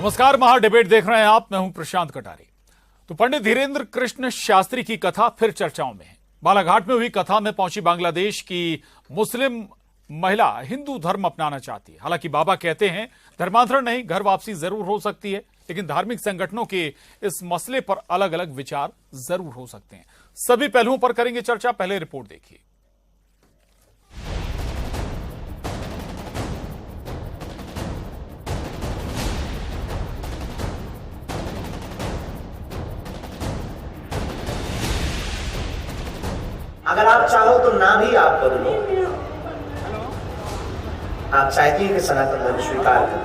नमस्कार, महा डिबेट देख रहे हैं आप। मैं हूं प्रशांत कटारे। तो पंडित धीरेन्द्र कृष्ण शास्त्री की कथा फिर चर्चाओं में है। बालाघाट में हुई कथा में पहुंची बांग्लादेश की मुस्लिम महिला हिंदू धर्म अपनाना चाहती है। हालांकि बाबा कहते हैं धर्मांतरण नहीं, घर वापसी जरूर हो सकती है, लेकिन धार्मिक संगठनों के इस मसले पर अलग अलग विचार जरूर हो सकते हैं। सभी पहलुओं पर करेंगे चर्चा। पहले रिपोर्ट देखिए। अगर आप चाहो तो ना भी आप बदलो। आप चाहती हैं कि सनातन धर्म स्वीकार करें।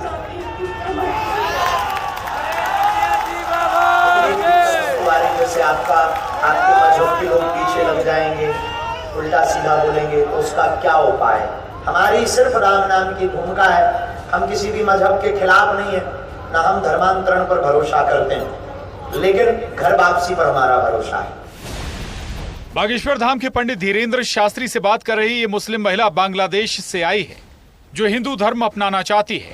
जैसे आपके मजहब के लोग पीछे लग जाएंगे, उल्टा सीधा बोलेंगे, तो उसका क्या उपाय है? हमारी सिर्फ राम नाम की भूमिका है। हम किसी भी मजहब के खिलाफ नहीं है, ना हम धर्मांतरण पर भरोसा करते हैं, लेकिन घर वापसी पर हमारा भरोसा है। बागेश्वर धाम के पंडित धीरेन्द्र शास्त्री से बात कर रही ये मुस्लिम महिला बांग्लादेश से आई है, जो हिंदू धर्म अपनाना चाहती है।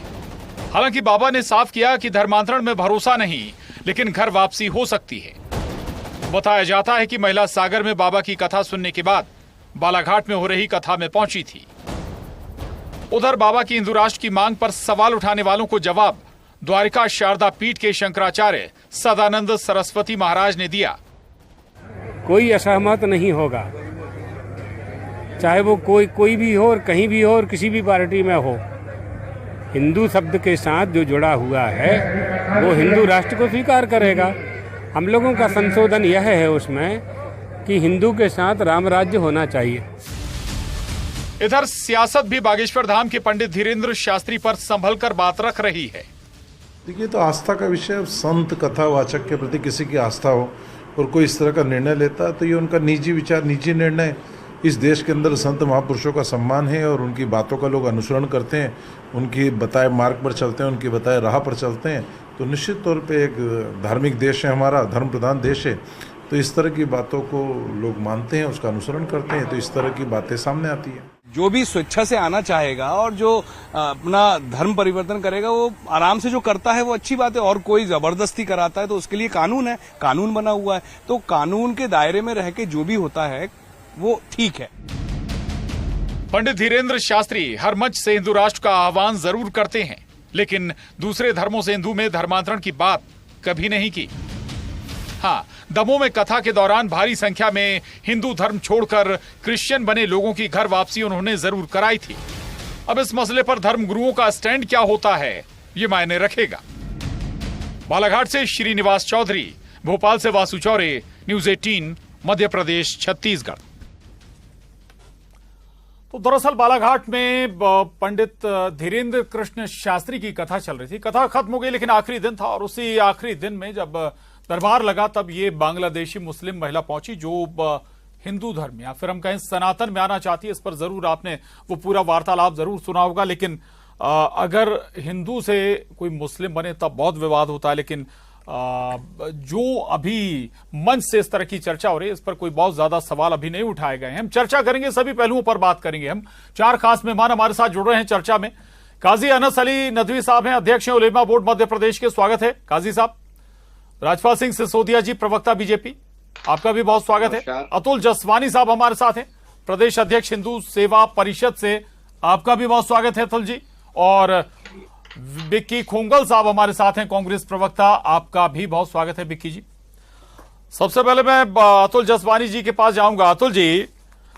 हालांकि बाबा ने साफ किया कि धर्मांतरण में भरोसा नहीं, लेकिन घर वापसी हो सकती है। बताया जाता है कि महिला सागर में बाबा की कथा सुनने के बाद बालाघाट में हो रही कथा में पहुंची थी। उधर बाबा की हिंदू राष्ट्र की मांग पर सवाल उठाने वालों को जवाब द्वारिका शारदा पीठ के शंकराचार्य सदानंद सरस्वती महाराज ने दिया। कोई असहमत नहीं होगा, चाहे वो कोई भी हो और कहीं भी हो और किसी भी पार्टी में हो। हिंदू शब्द के साथ जो जुड़ा हुआ है वो हिंदू राष्ट्र को स्वीकार करेगा। हम लोगों का संशोधन यह है उसमें कि हिंदू के साथ राम राज्य होना चाहिए। इधर सियासत भी बागेश्वर धाम के पंडित धीरेन्द्र शास्त्री पर संभल कर बात रख रही है। देखिए, तो आस्था का विषय, संत कथावाचक के प्रति किसी की आस्था हो और कोई इस तरह का निर्णय लेता है तो ये उनका निजी विचार, निजी निर्णय। इस देश के अंदर संत महापुरुषों का सम्मान है और उनकी बातों का लोग अनुसरण करते हैं, उनकी बताए मार्ग पर चलते हैं, उनकी बताए राह पर चलते हैं। तो निश्चित तौर पे एक धार्मिक देश है हमारा, धर्म प्रधान देश है, तो इस तरह की बातों को लोग मानते हैं, उसका अनुसरण करते हैं, तो इस तरह की बातें सामने आती है। जो भी स्वेच्छा से आना चाहेगा और जो अपना धर्म परिवर्तन करेगा वो आराम से जो करता है वो अच्छी बात है। और कोई जबरदस्ती कराता है तो उसके लिए कानून है, कानून बना हुआ है, तो कानून के दायरे में रह के जो भी होता है वो ठीक है। पंडित धीरेन्द्र शास्त्री हर मंच से हिंदू राष्ट्र का आह्वान जरूर करते हैं, लेकिन दूसरे धर्मों से हिंदू में धर्मांतरण की बात कभी नहीं की। हाँ, दमोह में कथा के दौरान भारी संख्या में हिंदू धर्म छोड़कर क्रिश्चियन बने लोगों की घर वापसी उन्होंने जरूर कराई थी। अब इस मसले पर धर्म गुरुओं का स्टैंड क्या होता है, ये मायने रखेगा। बालाघाट से श्रीनिवास चौधरी, भोपाल से वासु चौरे, न्यूज 18 मध्य प्रदेश छत्तीसगढ़। तो दरअसल बालाघाट में पंडित धीरेन्द्र कृष्ण शास्त्री की कथा चल रही थी। कथा खत्म हो गई, लेकिन आखिरी दिन था और उसी आखिरी दिन में जब दरबार लगा तब ये बांग्लादेशी मुस्लिम महिला पहुंची, जो हिंदू धर्म या फिर हम कहें सनातन में आना चाहती है। इस पर जरूर आपने वो पूरा वार्तालाप जरूर सुना होगा, लेकिन अगर हिंदू से कोई मुस्लिम बने तब बहुत विवाद होता है। लेकिन जो अभी मंच से इस तरह की चर्चा हो रही है, इस पर कोई बहुत ज्यादा सवाल अभी नहीं उठाए गए हैं। हम चर्चा करेंगे, सभी पहलुओं पर बात करेंगे। हम चार खास मेहमान हमारे साथ जुड़ रहे हैं चर्चा में। काजी अनस अली नदवी साहब हैं, अध्यक्ष हैं उलेमा बोर्ड मध्य प्रदेश के, स्वागत है काजी साहब। राजपाल सिंह सिसोदिया जी, प्रवक्ता बीजेपी, आपका भी बहुत स्वागत है। अतुल जसवानी साहब हमारे साथ हैं, प्रदेश अध्यक्ष हिंदू सेवा परिषद से, आपका भी बहुत स्वागत है अतुल जी। और बिक्की खोंगल साहब हमारे साथ हैं, कांग्रेस प्रवक्ता, आपका भी बहुत स्वागत है बिक्की जी। सबसे पहले मैं अतुल जसवानी जी के पास जाऊंगा। अतुल जी,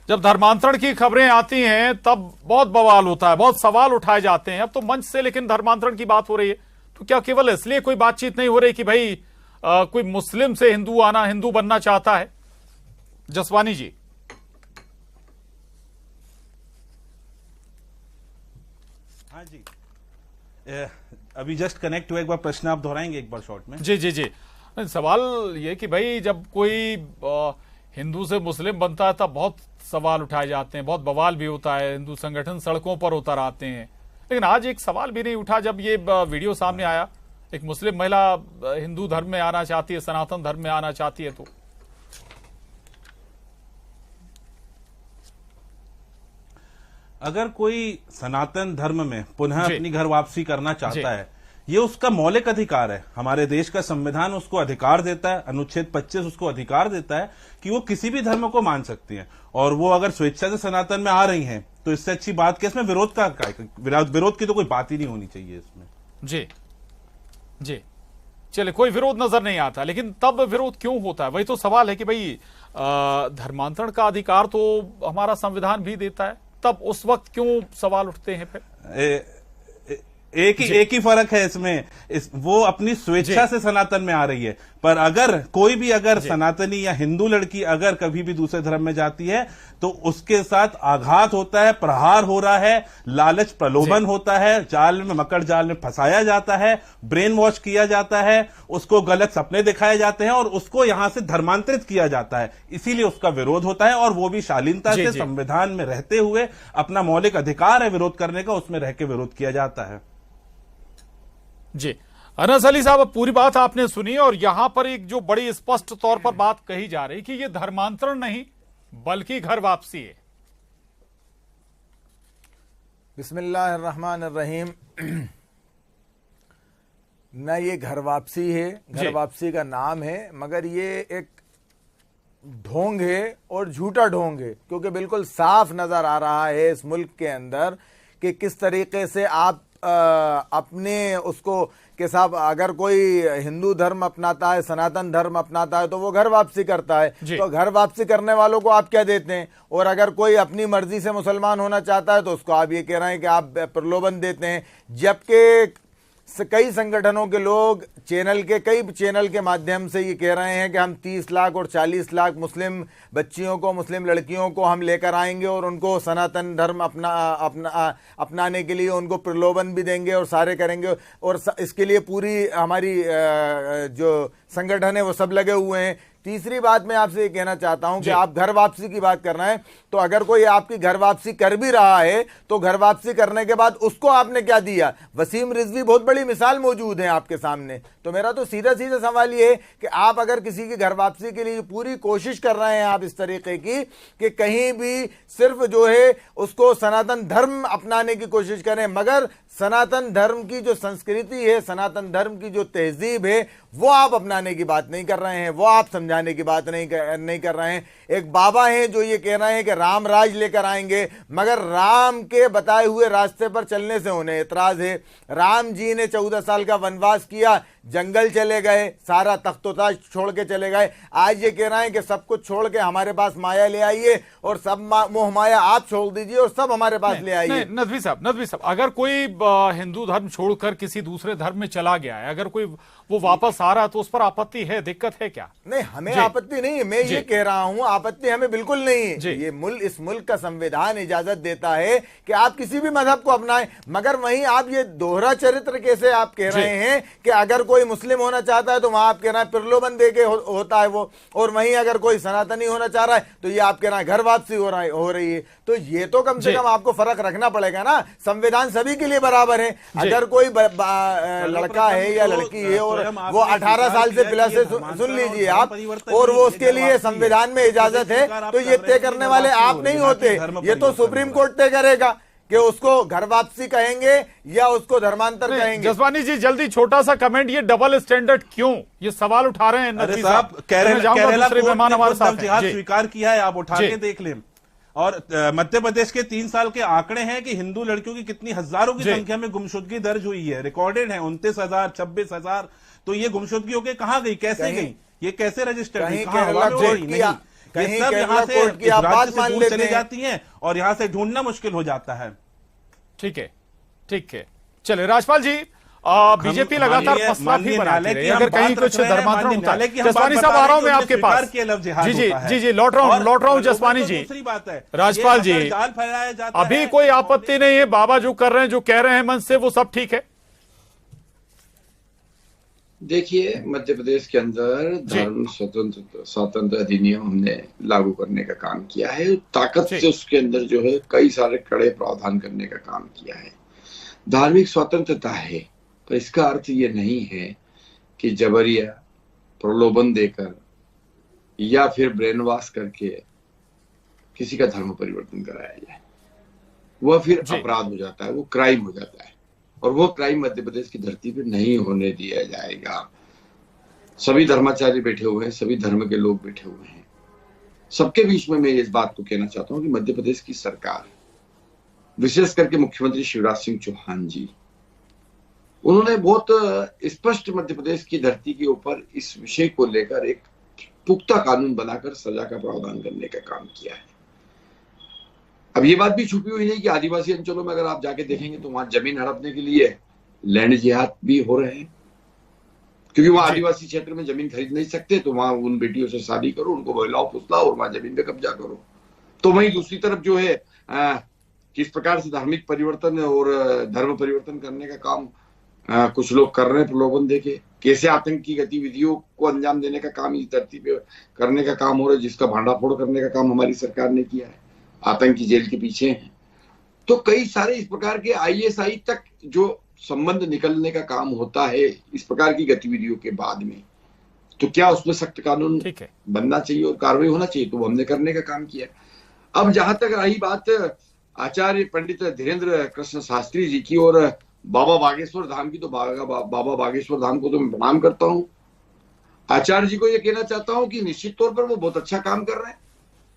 जब धर्मांतरण की खबरें आती हैं तब बहुत बवाल होता है, बहुत सवाल उठाए जाते हैं। अब तो मंच से लेकिन धर्मांतरण की बात हो रही है, तो क्या केवल इसलिए कोई बातचीत नहीं हो रही कि भाई कोई मुस्लिम से हिंदू बनना चाहता है? जसवानी जी। हाँ जी, अभी जस्ट कनेक्ट हुआ, एक बार प्रश्न आप दोहराएंगे एक बार शॉर्ट में? जी जी जी। सवाल ये कि भाई जब कोई हिंदू से मुस्लिम बनता है तब बहुत सवाल उठाए जाते हैं, बहुत बवाल भी होता है, हिंदू संगठन सड़कों पर उतर आते हैं। लेकिन आज एक सवाल भी नहीं उठा जब ये वीडियो सामने आया, एक मुस्लिम महिला हिंदू धर्म में आना चाहती है, सनातन धर्म में आना चाहती है। तो अगर कोई सनातन धर्म में पुनः अपनी घर वापसी करना चाहता है ये उसका मौलिक अधिकार है। हमारे देश का संविधान उसको अधिकार देता है, अनुच्छेद 25 उसको अधिकार देता है कि वो किसी भी धर्म को मान सकती हैं, और वो अगर स्वेच्छा से सनातन में आ रही हैं तो इससे अच्छी बात क्या, इसमें विरोध का विरोध की तो कोई बात ही नहीं होनी चाहिए इसमें। जी जी, चले, कोई विरोध नजर नहीं आता, लेकिन तब विरोध क्यों होता है? वही तो सवाल है कि भाई धर्मांतरण का अधिकार तो हमारा संविधान भी देता है, तब उस वक्त क्यों सवाल उठते हैं फिर? एक ही फर्क है इसमें, वो अपनी स्वेच्छा से सनातन में आ रही है, पर अगर कोई भी अगर सनातनी या हिंदू लड़की अगर कभी भी दूसरे धर्म में जाती है तो उसके साथ आघात होता है, प्रहार हो रहा है, लालच प्रलोभन होता है, जाल में मकर जाल में फंसाया जाता है, ब्रेन वॉश किया जाता है, उसको गलत सपने दिखाए जाते हैं और उसको यहां से धर्मांतरित किया जाता है। इसीलिए उसका विरोध होता है, और वो भी शालीनता से संविधान में रहते हुए, अपना मौलिक अधिकार है विरोध करने का, उसमें रह के विरोध किया जाता है। जी, अनस अली साहब, पूरी बात आपने सुनी, और यहां पर एक जो बड़ी स्पष्ट तौर पर बात कही जा रही कि ये धर्मांतरण नहीं बल्कि घर वापसी है। बिस्मिल्लाहिर्रहमानिर्रहीम। न ये घर वापसी है, घर वापसी का नाम है, मगर ये एक ढोंग है और झूठा ढोंग है, क्योंकि बिल्कुल साफ नजर आ रहा है इस मुल्क के अंदर कि किस तरीके से आप अपने उसको कि साहब अगर कोई हिंदू धर्म अपनाता है, सनातन धर्म अपनाता है, तो वो घर वापसी करता है। तो घर वापसी करने वालों को आप क्या देते हैं? और अगर कोई अपनी मर्जी से मुसलमान होना चाहता है तो उसको आप ये कह रहे हैं कि आप प्रलोभन देते हैं, जबकि कई संगठनों के लोग कई चैनल के माध्यम से ये कह रहे हैं कि हम 30 लाख और 40 लाख मुस्लिम बच्चियों को, मुस्लिम लड़कियों को हम लेकर आएंगे और उनको सनातन धर्म अपनाने के लिए उनको प्रलोभन भी देंगे और सारे करेंगे, और इसके लिए पूरी हमारी जो संगठन है वो सब लगे हुए हैं। तीसरी बात मैं आपसे ये कहना चाहता हूं कि आप घर वापसी की बात कर रहे हैं, तो अगर कोई आपकी घर वापसी कर भी रहा है तो घर वापसी करने के बाद उसको आपने क्या दिया? वसीम रिजवी बहुत बड़ी मिसाल मौजूद है आपके सामने। तो मेरा तो सीधा सीधा सवाल ये है कि आप अगर किसी की घर वापसी के लिए पूरी कोशिश कर रहे हैं आप इस तरीके की कि कहीं भी सिर्फ जो है उसको सनातन धर्म अपनाने की कोशिश करें, मगर सनातन धर्म की जो संस्कृति है, सनातन धर्म की जो तहजीब है, वो आप अपनाने की बात नहीं कर रहे हैं, वो आप समझाने की बात नहीं कर रहे हैं। एक बाबा हैं जो ये कह रहे हैं कि राम राज लेकर आएंगे, मगर राम के बताए हुए रास्ते पर चलने से उन्हें एतराज है। राम जी ने 14 साल का वनवास किया, जंगल चले गए, सारा तख्तोताज छोड़ के चले गए। आज ये कह रहे हैं कि सब कुछ छोड़ के हमारे पास माया ले आइए, और सब मोह माया आप छोड़ दीजिए और सब हमारे पास ले आइए। नदवी साहब, अगर कोई हिंदू धर्म छोड़कर किसी दूसरे धर्म में चला गया है, अगर कोई वो वापस आ रहा है तो उस पर आपत्ति है, दिक्कत है क्या? नहीं, हमें आपत्ति नहीं है, मैं ये कह रहा हूं आपत्ति हमें बिल्कुल नहीं है। ये इस मुल्क का संविधान इजाजत देता है कि आप किसी भी मजहब को अपनाएं, मगर वहीं आप ये दोहरा चरित्र कैसे आप कह रहे हैं कि अगर कोई मुस्लिम होना चाहता है तो वहां आप कह रहे हैं प्रलोभन दे के होता है वो, और वहीं अगर कोई सनातनी होना चाह रहा है तो ये आप कह रहे हैं घर वापसी हो रही है। तो ये तो कम से कम आपको फर्क रखना पड़ेगा ना। संविधान सभी के लिए बराबर है। अगर कोई लड़का है या लड़की है और वो 18 साल से प्लस है, सुन लीजिए आप, और वो उसके लिए संविधान में इजाजत है, तो ये तय करने वाले आप नहीं होते, ये तो सुप्रीम कोर्ट तय करेगा कि उसको घर वापसी कहेंगे या उसको धर्मांतर कहेंगे। जसवानी जी, जल्दी छोटा सा कमेंट, ये डबल स्टैंडर्ड क्यों ये सवाल उठा रहे हैं? अरे साहब, केरला कोर्ट ने जिहाद स्वीकार किया है, आप उठा के देख लें। और मध्य प्रदेश के 3 साल के आंकड़े हैं कि हिंदू लड़कियों की कितनी हजारों की संख्या में गुमशुदगी दर्ज हुई है, रिकॉर्डेड है 29,000, 26,000। तो ये गुमशुदगी होकर कहाँ गई, कैसे गई, ये कैसे रजिस्टर्ड, कहीं सब यहाँ से दूर चली जाती हैं और यहाँ से ढूंढना मुश्किल हो जाता है। ठीक है, चले राजपाल जी, बीजेपी लगातार मसला भी बनाती रही, अगर कहीं कुछ धर्मांतरण होता है। जसवानी साहब, आ रहा हूं मैं आपके पास। जी, लौट रहा हूं जसवानी जी। दूसरी बात है, राजपाल जी, अभी कोई आपत्ति नहीं है, बाबा जो कर रहे हैं, जो कह रहे हैं मन से, वो सब धर्म है? देखिए, मध्य प्रदेश के अंदर धर्म स्वतंत्र अधिनियम हमने लागू करने का काम किया है, ताकत से उसके अंदर जो है कई सारे कड़े प्रावधान करने का काम किया है। धार्मिक स्वतंत्रता है, पर इसका अर्थ ये नहीं है कि जबरिया प्रलोभन देकर या फिर ब्रेन वॉश करके किसी का धर्म परिवर्तन कराया जाए। वह फिर अपराध हो जाता है, वो क्राइम हो जाता है। और वो क्राइम मध्य प्रदेश की धरती पे नहीं होने दिया जाएगा। सभी धर्माचार्य बैठे हुए हैं, सभी धर्म के लोग बैठे हुए हैं। सबके बीच में मैं इस बात को कहना चाहता हूं कि मध्य प्रदेश की सरकार, विशेष करके मुख्यमंत्री शिवराज सिंह चौहान जी, उन्होंने बहुत स्पष्ट मध्य प्रदेश की धरती के ऊपर इस विषय को लेकर एक पुख्ता कानून बनाकर सजा का प्रावधान करने का काम किया है। अब ये बात भी छुपी हुई नहीं कि आदिवासी अंचलों में अगर आप जाके देखेंगे तो वहां जमीन हड़पने के लिए लैंड जिहाद भी हो रहे हैं, क्योंकि वहां आदिवासी क्षेत्र में जमीन खरीद नहीं सकते, तो वहां उन बेटियों से शादी करो, उनको बहलाओ फुसलाओ और वहां जमीन पे कब्जा करो। तो वहीं दूसरी तरफ जो है किस प्रकार से धार्मिक परिवर्तन और धर्म परिवर्तन करने का काम कुछ लोग कर रहे हैं, प्रलोभन देके कैसे आतंकी गतिविधियों को अंजाम देने का काम इस धरती पे करने का काम हो रहा है, जिसका भांडाफोड़ करने का काम हमारी सरकार ने किया है। आतंकी जेल के पीछे हैं। तो कई सारे इस प्रकार के ISI तक जो संबंध निकलने का काम होता है इस प्रकार की गतिविधियों के बाद में, तो क्या उसमें सख्त कानून बनना चाहिए और कार्रवाई होना चाहिए, तो वो हमने करने का काम किया। अब जहां तक रही बात आचार्य पंडित धीरेन्द्र कृष्ण शास्त्री जी की और बाबा बागेश्वर धाम की, तो बाबा बागेश्वर धाम को तो मैं प्रणाम करता हूं। आचार्य जी को यह कहना चाहता हूं कि निश्चित तौर पर वो बहुत अच्छा काम कर रहे हैं।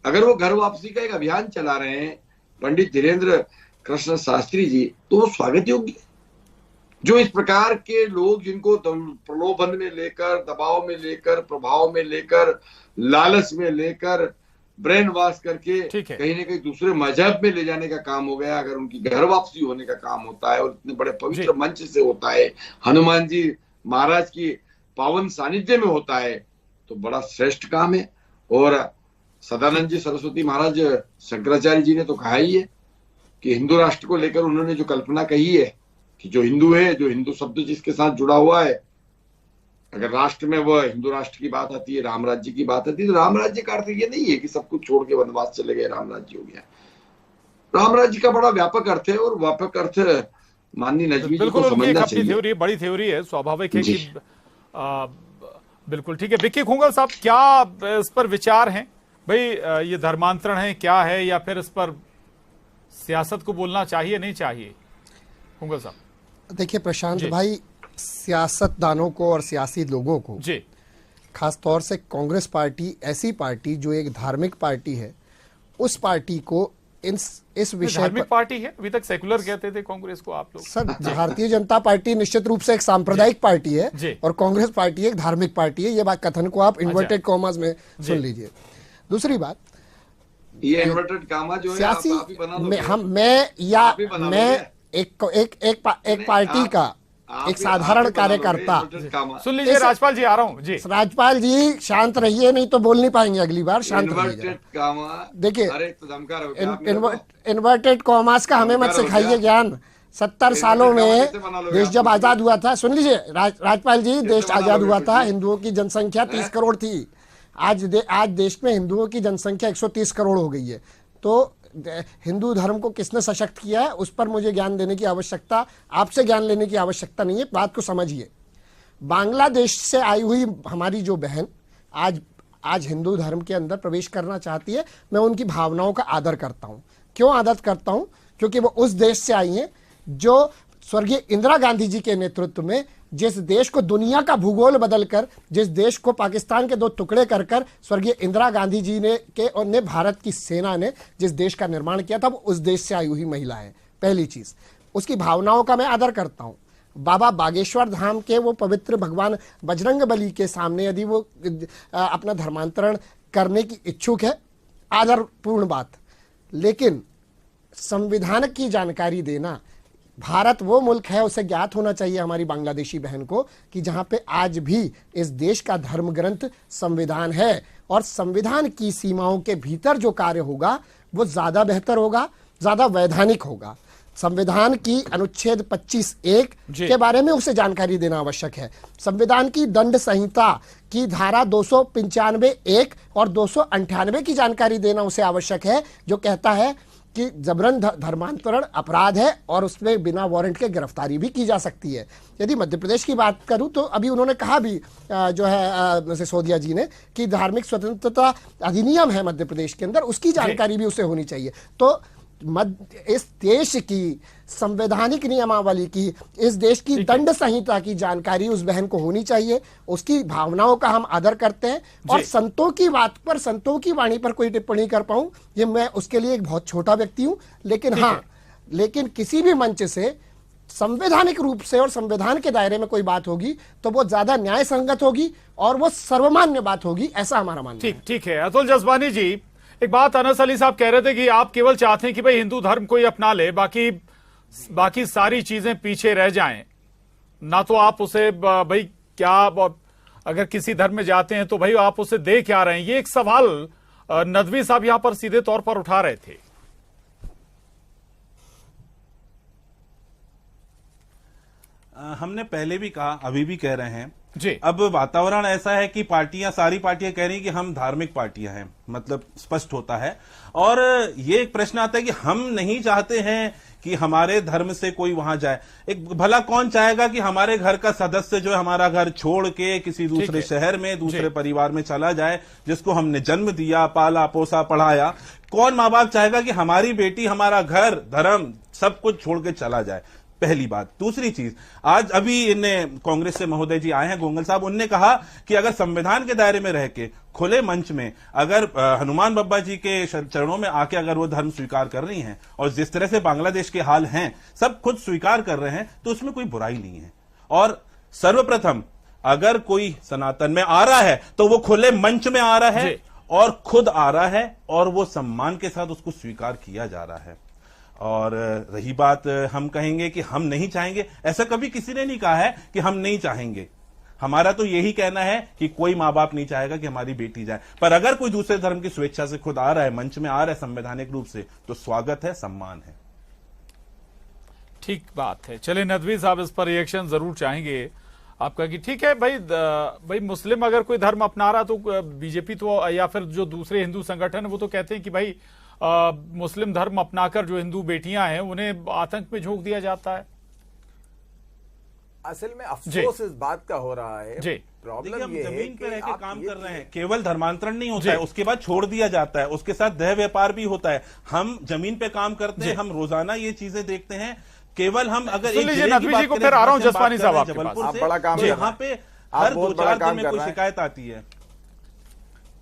अगर वो घर वापसी का एक अभियान चला रहे हैं पंडित धीरेन्द्र कृष्ण शास्त्री जी, तो वो स्वागत योग्य है। जो इस प्रकार के लोग जिनको प्रलोभन में लेकर, दबाव में लेकर, प्रभाव में लेकर, लालच में लेकर, ब्रेन वॉश करके कहीं ना कहीं दूसरे मजहब में ले जाने का काम हो गया, अगर उनकी घर वापसी होने का काम होता है और इतने बड़े पवित्र मंच से होता है, हनुमान जी महाराज की पावन सानिध्य में होता है, तो बड़ा श्रेष्ठ काम है। और सदानंद जी सरस्वती महाराज शंकराचार्य जी ने तो कहा ही है कि हिंदू राष्ट्र को लेकर उन्होंने जो कल्पना कही है कि जो हिंदू है, जो हिंदू शब्द जिसके साथ जुड़ा हुआ है, अगर राष्ट्र में वह हिंदू राष्ट्र की बात आती है, राम राज्य की बात आती है, तो राम राज्य का अर्थ ये नहीं है कि सब कुछ छोड़ के वनवास चले गए राम राज्य हो गया। राम राज्य का बड़ा व्यापक अर्थ है और व्यापक अर्थ माननीय नजमी जी को समझना चाहिए। थ्योरी, बड़ी थ्योरी है, स्वाभाविक है कि बिल्कुल ठीक है। विक्की खुंगल साहब, क्या इस पर विचार हैं भाई? ये धर्मांतरण है क्या है, या फिर इस पर सियासत को बोलना चाहिए नहीं चाहिए? खुंगल साहब। देखिए प्रशांत भाई, सियासतदानों को और सियासी लोगों को जी, खास तौर से कांग्रेस पार्टी ऐसी पार्टी जो एक धार्मिक पार्टी है, उस पार्टी को इस विषय धार्मिक पार्टी है। अभी तक सेकुलर कहते थे कांग्रेस को आप लोग। सर, भारतीय जनता पार्टी निश्चित रूप से एक सांप्रदायिक पार्टी है और कांग्रेस पार्टी एक धार्मिक पार्टी है। ये बात कथन को आप इन्वर्टेड कॉमास में सुन लीजिए। दूसरी बात, ये इन्वर्टेड कामा जो है सियासी आप ही बना लो। मैं एक पार्टी का एक साधारण कार्यकर्ता। सुन लीजिए राजपाल जी, आ रहा हूं जी। राजपाल जी शांत रहिए, नहीं तो बोल नहीं पाएंगे अगली बार। शांत रहिए। देखिए, इन्वर्टेड कॉमास का हमें मत सिखाइए ज्ञान। 70 सालों में देश जब आजाद हुआ था, सुन लीजिए राजपाल जी, देश आजाद हुआ था, हिंदुओं की जनसंख्या 30 करोड़ थी। आज देश में हिंदुओं की जनसंख्या 130 करोड़ हो गई है। तो हिंदू धर्म को किसने सशक्त किया है, उस पर मुझे ज्ञान देने की आवश्यकता, आपसे ज्ञान लेने की आवश्यकता नहीं है। बात को समझिए। बांग्लादेश से आई हुई हमारी जो बहन आज हिंदू धर्म के अंदर प्रवेश करना चाहती है, मैं उनकी भावनाओं का आदर करता हूं। क्यों आदर करता हूं? क्योंकि वो उस देश से आई हैं जो स्वर्गीय इंदिरा गांधी जी के नेतृत्व में, जिस देश को दुनिया का भूगोल बदलकर, जिस देश को पाकिस्तान के 2 टुकड़े कर स्वर्गीय इंदिरा गांधी जी ने भारत की सेना ने जिस देश का निर्माण किया था, वो उस देश से आई हुई महिला है। पहली चीज, उसकी भावनाओं का मैं आदर करता हूं। बाबा बागेश्वर धाम के वो पवित्र भगवान बजरंग बली के सामने यदि वो अपना धर्मांतरण करने की इच्छुक है, आदरपूर्ण बात। लेकिन संविधान की जानकारी देना, भारत वो मुल्क है, उसे ज्ञात होना चाहिए हमारी बांग्लादेशी बहन को कि जहां पे आज भी इस देश का धर्म ग्रंथ संविधान है, और संविधान की सीमाओं के भीतर जो कार्य होगा वो ज्यादा बेहतर होगा, ज्यादा वैधानिक होगा। संविधान की अनुच्छेद 25(1) के बारे में उसे जानकारी देना आवश्यक है। संविधान की दंड संहिता की धारा 295(1) और 298 की जानकारी देना उसे आवश्यक है, जो कहता है कि जबरन धर्मांतरण अपराध है और उसमें बिना वारंट के गिरफ्तारी भी की जा सकती है। यदि मध्य प्रदेश की बात करूं तो अभी उन्होंने कहा भी जो है सिसोदिया जी ने कि धार्मिक स्वतंत्रता अधिनियम है मध्य प्रदेश के अंदर, उसकी जानकारी भी उसे होनी चाहिए। तो इस देश की संवैधानिक नियमावली की, इस देश की दंड संहिता की जानकारी उस बहन को होनी चाहिए। उसकी भावनाओं का हम आदर करते हैं और संतों की बात पर, संतों की वाणी पर कोई टिप्पणी कर पाऊं, ये मैं उसके लिए एक बहुत छोटा व्यक्ति हूं। लेकिन हाँ, लेकिन किसी भी मंच से संवैधानिक रूप से और संविधान के दायरे में कोई बात होगी तो वो ज्यादा न्याय संगत होगी और वो सर्वमान्य बात होगी, ऐसा हमारा मानना है। ठीक है। अतुल जसवानी जी, एक बात अनस अली साहब कह रहे थे कि आप केवल चाहते हैं कि भाई हिंदू धर्म कोई अपना ले, बाकी सारी चीजें पीछे रह जाएं। ना तो आप उसे भाई क्या, अगर किसी धर्म में जाते हैं तो भाई आप उसे दे क्या रहे हैं, ये एक सवाल नदवी साहब यहां पर सीधे तौर पर उठा रहे थे। हमने पहले भी कहा, अभी भी कह रहे हैं जी। अब वातावरण ऐसा है कि सारी पार्टियां कह रही हैं कि हम धार्मिक पार्टियां हैं, मतलब स्पष्ट होता है। और ये एक प्रश्न आता है कि हम नहीं चाहते हैं कि हमारे धर्म से कोई वहां जाए। एक भला कौन चाहेगा कि हमारे घर का सदस्य जो है हमारा घर छोड़ के किसी दूसरे शहर में, दूसरे परिवार में चला जाए, जिसको हमने जन्म दिया, पाला पोसा पढ़ाया। कौन माँ बाप चाहेगा कि हमारी बेटी हमारा घर, धर्म सब कुछ छोड़ के चला जाए? पहली बात। दूसरी चीज, आज अभी इन्हें कांग्रेस से महोदय जी आए हैं, गोंगल साहब, उनने कहा कि अगर संविधान के दायरे में रह के खुले मंच में अगर हनुमान बब्बा जी के चरणों में आके अगर वो धर्म स्वीकार कर रही हैं और जिस तरह से बांग्लादेश के हाल हैं सब खुद स्वीकार कर रहे हैं, तो उसमें कोई बुराई नहीं है। और सर्वप्रथम अगर कोई सनातन में आ रहा है तो वो खुले मंच में आ रहा है और खुद आ रहा है और वो सम्मान के साथ उसको स्वीकार किया जा रहा है। और रही बात हम कहेंगे कि हम नहीं चाहेंगे, ऐसा कभी किसी ने नहीं कहा है कि हम नहीं चाहेंगे। हमारा तो यही कहना है कि कोई माँ बाप नहीं चाहेगा कि हमारी बेटी जाए, पर अगर कोई दूसरे धर्म की स्वेच्छा से खुद आ रहा है, मंच में आ रहा है संवैधानिक रूप से, तो स्वागत है, सम्मान है। ठीक बात है। चले नदवी साहब इस पर रिएक्शन जरूर चाहेंगे आपका कि ठीक है भाई मुस्लिम अगर कोई धर्म अपना रहा तो बीजेपी तो या फिर जो दूसरे हिंदू संगठन है वो तो कहते हैं कि भाई मुस्लिम धर्म अपनाकर जो हिंदू बेटियां हैं उन्हें आतंक में झोंक दिया जाता है। असल में अफसोस इस बात का हो रहा है, प्रॉब्लम ये जमीन पे रह के काम कर रहे हैं, केवल धर्मांतरण नहीं होता है, उसके बाद छोड़ दिया जाता है, उसके साथ देह व्यापार भी होता है। हम जमीन पे काम करते हैं, हम रोजाना ये चीजें देखते हैं। केवल हम अगर एक नदवी जी को फिर आ रहा हूं जसवानी साहब आपके पास, आप बड़ा काम यहाँ पे हर 2-4 दिन में कोई शिकायत आती है।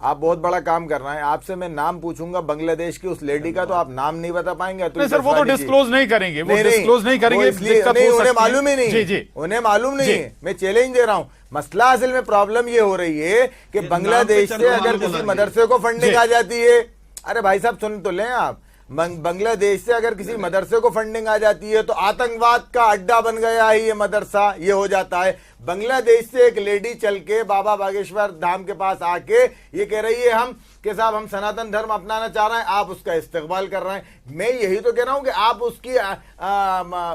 आप बहुत बड़ा काम कर रहे हैं। आपसे मैं नाम पूछूंगा बांग्लादेश की उस लेडी का, तो आप नाम नहीं बता पाएंगे। नहीं सर, वो तो डिस्क्लोज नहीं करेंगे, वो डिस्क्लोज नहीं करेंगे, उन्हें मालूम ही नहीं, उन्हें मालूम नहीं है। मैं चैलेंज दे रहा हूं। मसला असल में प्रॉब्लम ये हो रही है कि बांग्लादेश से अगर किसी मदरसे को फंडिंग आ जाती है, अरे भाई साहब सुन तो लें आप, बांग्लादेश से अगर किसी मदरसे को फंडिंग आ जाती है तो आतंकवाद का अड्डा बन गया है ये मदरसा, ये हो जाता है। बांग्लादेश से एक लेडी चल के बाबा बागेश्वर धाम के पास आके ये कह रही है हम कि साहब हम सनातन धर्म अपनाना चाह रहे हैं, आप उसका इस्तेकबाल कर रहे हैं। मैं यही तो कह रहा हूं कि आप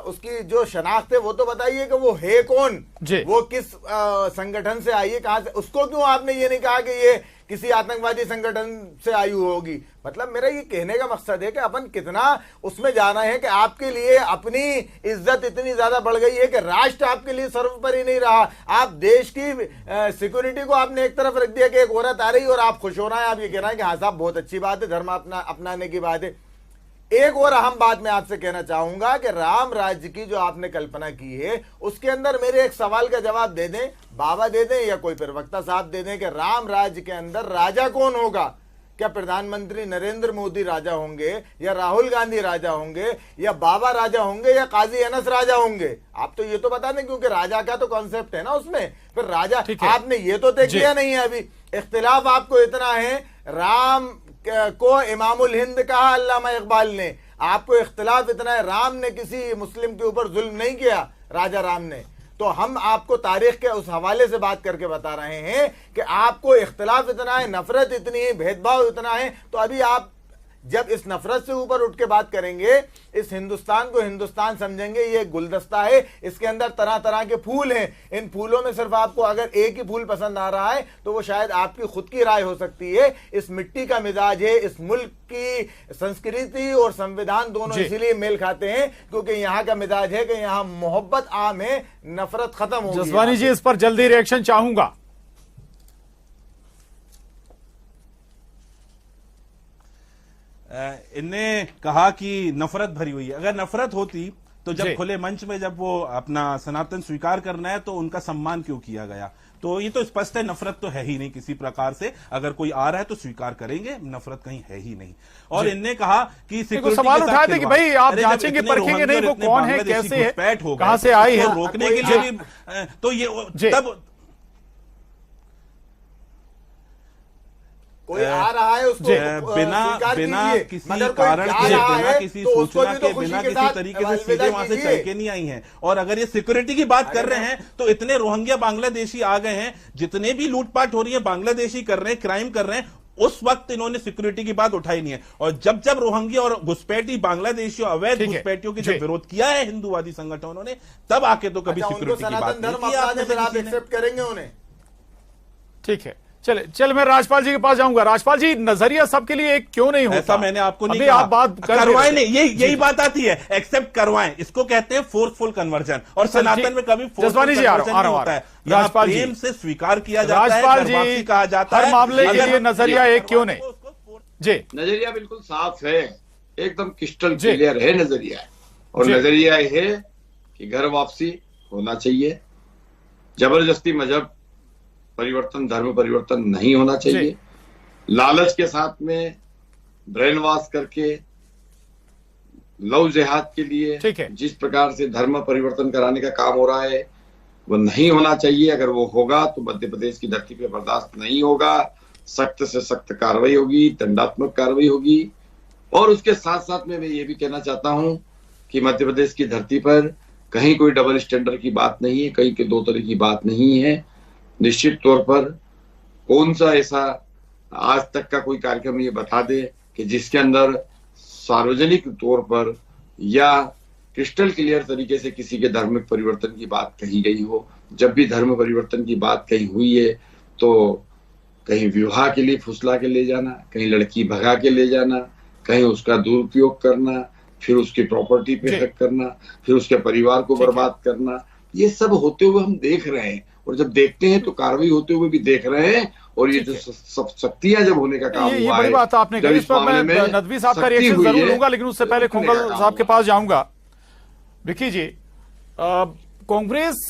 उसकी जो शनाख्त है वो तो बताइए कि वो है कौन, वो किस संगठन से आई है, कहां से। उसको क्यों आपने ये नहीं कहा कि ये किसी आतंकवादी संगठन से आई होगी। मतलब मेरा ये कहने का मकसद है कि अपन कितना उसमें जाना है कि आपके लिए अपनी इज्जत इतनी ज्यादा बढ़ गई है कि राष्ट्र आपके लिए सर्वोपरि नहीं रहा। आप देश की सिक्योरिटी को आपने एक तरफ रख दिया कि एक औरत आ रही और आप खुश हो रहे हैं, आप ये कह रहे हैं कि हाँ साहब बहुत अच्छी बात है, धर्म अपनाने की बात है। एक और अहम बात मैं आपसे कहना चाहूंगा कि राम राज्य की जो आपने कल्पना की है उसके अंदर मेरे एक सवाल का जवाब दे दें, बाबा दे दें या कोई प्रवक्ता साहब दे दें कि राम राज्य के अंदर राजा कौन होगा। क्या प्रधानमंत्री नरेंद्र मोदी राजा होंगे या राहुल गांधी राजा होंगे या बाबा राजा होंगे या काजी अनस राजा होंगे? आप तो ये तो बता दें, क्योंकि राजा का तो कॉन्सेप्ट है ना उसमें। फिर राजा आपने ये तो तय किया नहीं है। अभी इख्तिलाफ आपको इतना है, राम को इमामुल हिंद कहा अल्लामा इकबाल ने, आपको इख्तिलाफ इतना है राम ने किसी मुस्लिम के ऊपर जुल्म नहीं किया, राजा राम ने। तो हम आपको तारीख के उस हवाले से बात करके बता रहे हैं कि आपको इख्तिलाफ इतना है, नफरत इतनी है, भेदभाव इतना है। तो अभी आप जब इस नफरत से ऊपर उठ के बात करेंगे, इस हिंदुस्तान को हिंदुस्तान समझेंगे, ये गुलदस्ता है, इसके अंदर तरह तरह के फूल हैं। इन फूलों में सिर्फ आपको अगर एक ही फूल पसंद आ रहा है तो वो शायद आपकी खुद की राय हो सकती है। इस मिट्टी का मिजाज है, इस मुल्क की संस्कृति और संविधान दोनों इसीलिए मेल खाते हैं क्योंकि यहाँ का मिजाज है कि यहाँ मोहब्बत आम है, नफरत खत्म हो गई। जसवानी जी इस पर जल्दी रिएक्शन चाहूंगा। इनने कहा कि नफरत भरी हुई है। अगर नफरत होती तो जब खुले मंच में जब वो अपना सनातन स्वीकार करना है तो उनका सम्मान क्यों किया गया? तो ये तो स्पष्ट है, नफरत तो है ही नहीं किसी प्रकार से। अगर कोई आ रहा है तो स्वीकार करेंगे, नफरत कहीं है ही नहीं। और इनने कहा कि सवाल उठाए थे कि भाई आप जांचेंगे परखेंगे नहीं वो कौन है, कैसे है, कहां से आई है, रोकने के लिए भी तो ये तब कोई आ रहा है उसको बिना किसी कारण के, बिना किसी सूचना के, बिना किसी तरीके से सीधे वहां से चल के नहीं आई हैं। और अगर ये सिक्योरिटी की बात कर रहे हैं तो इतने रोहिंग्या बांग्लादेशी आ गए हैं, जितने भी लूटपाट हो रही है बांग्लादेशी कर रहे हैं, क्राइम कर रहे हैं, उस वक्त इन्होंने सिक्योरिटी की बात उठाई नहीं है। और जब जब रोहिंग्या और घुसपैठी बांग्लादेशियों, अवैध घुसपैठियों की जब विरोध किया है हिंदूवादी संगठनों ने, तब आके तो कभी सिक्योरिटी की बात नहीं की। करेंगे उन्हें। ठीक है, चल मैं राजपाल जी के पास जाऊंगा। राजपाल जी, नजरिया सबके लिए एक क्यों नहीं होता? ऐसा मैंने आपको नहीं कहा। आप बात करवाएं नहीं, यही बात आती है, एक्सेप्ट करवाएं। इसको कहते हैं फोर्सफुल कन्वर्जन। और सनातन में कभी फोर्सफुल कन्वर्जन नहीं होता है, राजपाल प्रेम से स्वीकार किया जाता है, घरवापसी कहा जाता है। हर मामले के लिए नजरिया एक क्यों नहीं? जी, नजरिया बिल्कुल साफ है, एकदम क्रिस्टल क्लियर है नजरिया। और नजरिया है कि घर वापसी होना चाहिए, जबरदस्ती मजहब परिवर्तन, धर्म परिवर्तन नहीं होना चाहिए। लालच के साथ में ब्रेन वॉश करके लव जिहाद के लिए जिस प्रकार से धर्म परिवर्तन कराने का काम हो रहा है वो नहीं होना चाहिए। अगर वो होगा तो मध्य प्रदेश की धरती पे बर्दाश्त नहीं होगा, सख्त से सख्त कार्रवाई होगी, दंडात्मक कार्रवाई होगी। और उसके साथ साथ में मैं ये भी कहना चाहता हूं कि मध्य प्रदेश की धरती पर कहीं कोई डबल स्टैंडर्ड की बात नहीं है, कहीं के दो तरह की बात नहीं है। निश्चित तौर पर कौन सा ऐसा आज तक का कोई कार्यक्रम ये बता दे कि जिसके अंदर सार्वजनिक तौर पर या क्रिस्टल क्लियर तरीके से किसी के धार्मिक परिवर्तन की बात कही गई हो। जब भी धर्म परिवर्तन की बात कहीं हुई है तो कहीं विवाह के लिए फुसला के ले जाना, कहीं लड़की भगा के ले जाना, कहीं उसका दुरुपयोग करना, फिर उसकी प्रॉपर्टी पे हक करना, फिर उसके परिवार को बर्बाद करना, ये सब होते हुए हम देख रहे हैं। और जब देखते हैं तो कार्रवाई होते हुए भी देख रहे हैं। और ये जो सब शक्तियां जब होने का काम हुआ है, बड़ी बात आपने कही। इस पर मैं नदवी साहब का रिएक्शन जरूर लूंगा, लेकिन उससे पहले खोंगल साहब के पास जाऊंगा। विकी जी, कांग्रेस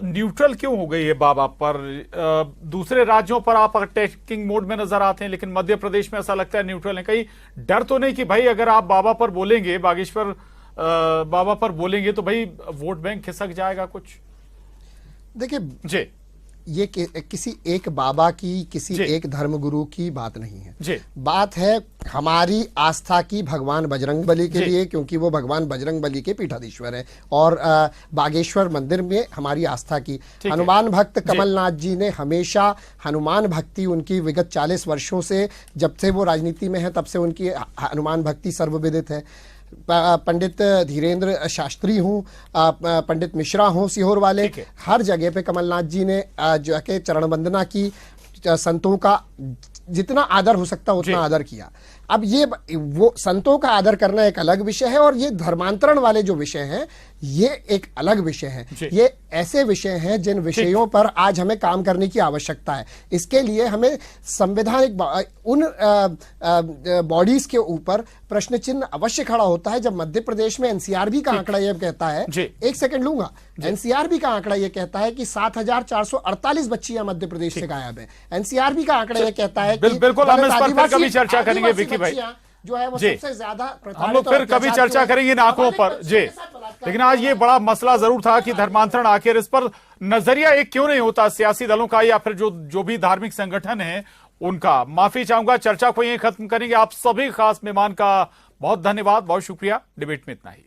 न्यूट्रल क्यों हो गई है बाबा पर? दूसरे राज्यों पर आप अटैकिंग मोड में नजर आते हैं, लेकिन मध्य प्रदेश में ऐसा लगता है न्यूट्रल है। कहीं डर तो नहीं कि भाई अगर आप बाबा पर बोलेंगे, बागेश्वर बाबा पर बोलेंगे तो भाई वोट बैंक खिसक जाएगा कुछ? देखिए जी, ये किसी एक बाबा की, किसी एक धर्मगुरु की बात नहीं है जी। बात है हमारी आस्था की भगवान बजरंगबली के लिए, क्योंकि वो भगवान बजरंगबली के पीठाधीश्वर है। और बागेश्वर मंदिर में हमारी आस्था की। हनुमान भक्त कमलनाथ जी ने हमेशा हनुमान भक्ति उनकी विगत 40 वर्षों से, जब से वो राजनीति में है तब से उनकी हनुमान भक्ति सर्वविदित है। पंडित धीरेन्द्र शास्त्री हूँ, पंडित मिश्रा हूँ सीहोर वाले, हर जगह पे कमलनाथ जी ने जो है चरण वंदना की, संतों का जितना आदर हो सकता उतना आदर किया। अब ये वो संतों का आदर करना एक अलग विषय है, और ये धर्मांतरण वाले जो विषय हैं ये एक अलग विषय है। ये ऐसे विषय हैं जिन विषयों पर आज हमें काम करने की आवश्यकता है। इसके लिए हमें संवैधानिक उन बॉडीज के ऊपर प्रश्न चिन्ह अवश्य खड़ा होता है। जब मध्य प्रदेश में एनसीआरबी का आंकड़ा यह कहता है, एक सेकंड लूंगा, एनसीआरबी का आंकड़ा यह कहता है कि 7,448 बच्चियां मध्य प्रदेश से गायब है। एनसीआरबी का आंकड़ा यह कहता है कि बिल्कुल हम इस पर कभी चर्चा करेंगे विकी भाई, जो है वो सबसे ज्यादा हम लोग फिर कभी चर्चा करेंगे इन आंकड़ों पर जी। लेकिन आज ये बड़ा मसला जरूर था कि धर्मांतरण आखिर इस पर नजरिया एक क्यों नहीं होता सियासी दलों का या फिर जो भी धार्मिक संगठन है उनका। माफी चाहूंगा, चर्चा को यहीं खत्म करेंगे। आप सभी खास मेहमान का बहुत धन्यवाद, बहुत शुक्रिया। डिबेट में इतना ही।